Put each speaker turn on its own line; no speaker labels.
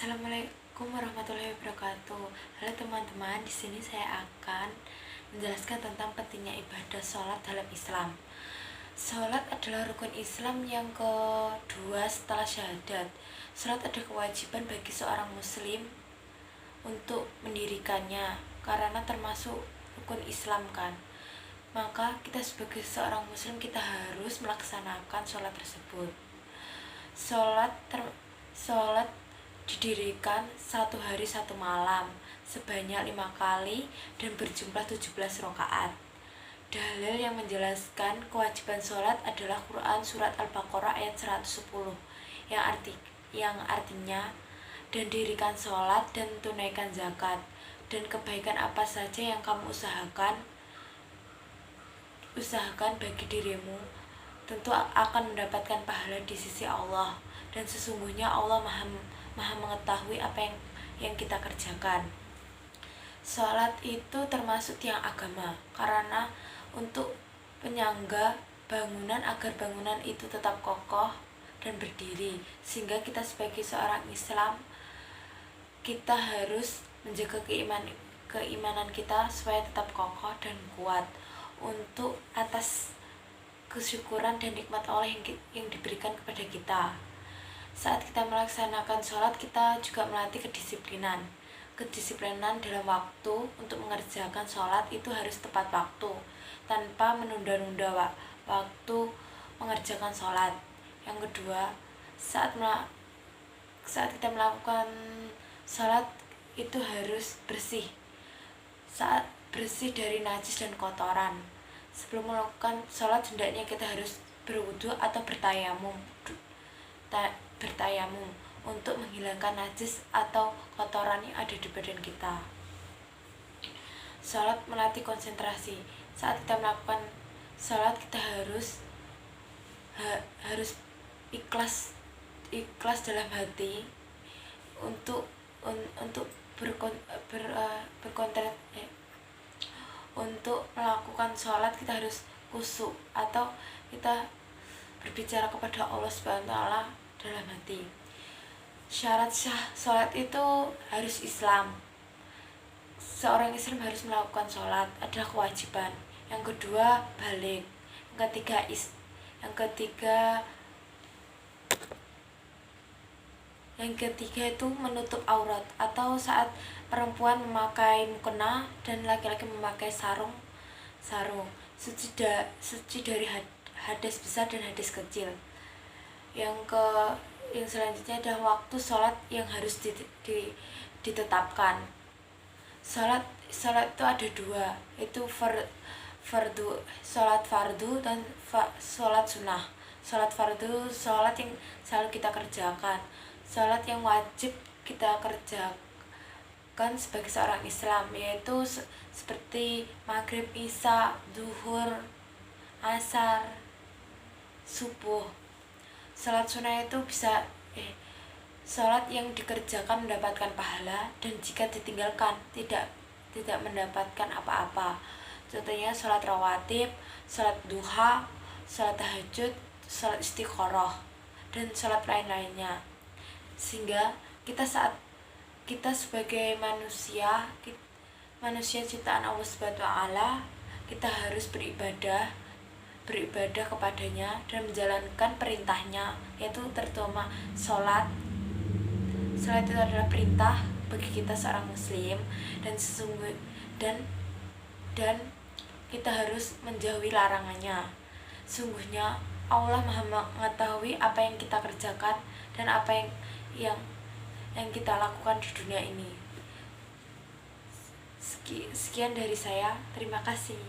Assalamualaikum warahmatullahi wabarakatuh. Halo teman-teman, di sini saya akan menjelaskan tentang pentingnya ibadah sholat dalam Islam. Sholat adalah rukun Islam yang kedua setelah syahadat. Sholat ada kewajiban bagi seorang muslim untuk mendirikannya karena termasuk rukun Islam kan. Maka kita sebagai seorang muslim kita harus melaksanakan sholat tersebut. Sholat didirikan 1 hari 1 malam sebanyak 5 kali dan berjumlah 17 rakaat. Dalil yang menjelaskan kewajiban sholat adalah Quran Surat Al-Baqarah ayat 110 yang artinya, dan dirikan sholat dan tunaikan zakat, dan kebaikan apa saja yang kamu usahakan bagi dirimu tentu akan mendapatkan pahala di sisi Allah, dan sesungguhnya Allah maha mengetahui apa yang kita kerjakan. Sholat itu termasuk tiang agama karena untuk penyangga bangunan agar bangunan itu tetap kokoh dan berdiri, sehingga kita sebagai seorang Islam kita harus menjaga keimanan kita supaya tetap kokoh dan kuat untuk atas kesyukuran dan nikmat Allah yang diberikan kepada kita. Saat kita melaksanakan sholat, kita juga melatih kedisiplinan dalam waktu. Untuk mengerjakan sholat itu harus tepat waktu tanpa menunda-nunda waktu mengerjakan sholat. Yang kedua, saat kita melakukan sholat itu harus bersih dari najis dan kotoran. Sebelum melakukan sholat hendaknya kita harus berwudu atau bertayamum untuk menghilangkan najis atau kotoran yang ada di badan kita. Sholat melatih konsentrasi. Saat kita melakukan sholat kita harus ikhlas dalam hati untuk untuk melakukan sholat kita harus khusyuk atau kita berbicara kepada Allah Subhanahu wa Ta'ala dalam hati. Syarat sah sholat itu harus Islam. Seorang Islam harus melakukan sholat, adalah kewajiban. Yang kedua, balik. Yang ketiga itu menutup aurat, atau saat perempuan memakai mukena dan laki-laki memakai sarung suci dari hadas besar dan hadas kecil. Yang selanjutnya adalah waktu sholat yang harus ditetapkan. Sholat itu ada dua, itu sholat fardu dan sholat sunnah. Sholat fardu sholat yang selalu kita kerjakan, sholat yang wajib kita kerjakan sebagai seorang Islam, yaitu seperti maghrib, isya, zuhur, asar, subuh. Sholat sunnah itu sholat yang dikerjakan mendapatkan pahala, dan jika ditinggalkan tidak mendapatkan apa-apa. Contohnya sholat rawatib, sholat duha, sholat tahajud, sholat istikharah, dan sholat lain-lainnya. Sehingga kita sebagai manusia ciptaan Allah Subhanahu wa Ta'ala, kita harus beribadah kepadanya dan menjalankan perintahnya, yaitu terutama sholat. Sholat itu adalah perintah bagi kita seorang muslim, dan kita harus menjauhi larangannya. Sungguhnya Allah maha mengetahui apa yang kita kerjakan dan apa yang kita lakukan di dunia ini. Sekian dari saya, terima kasih.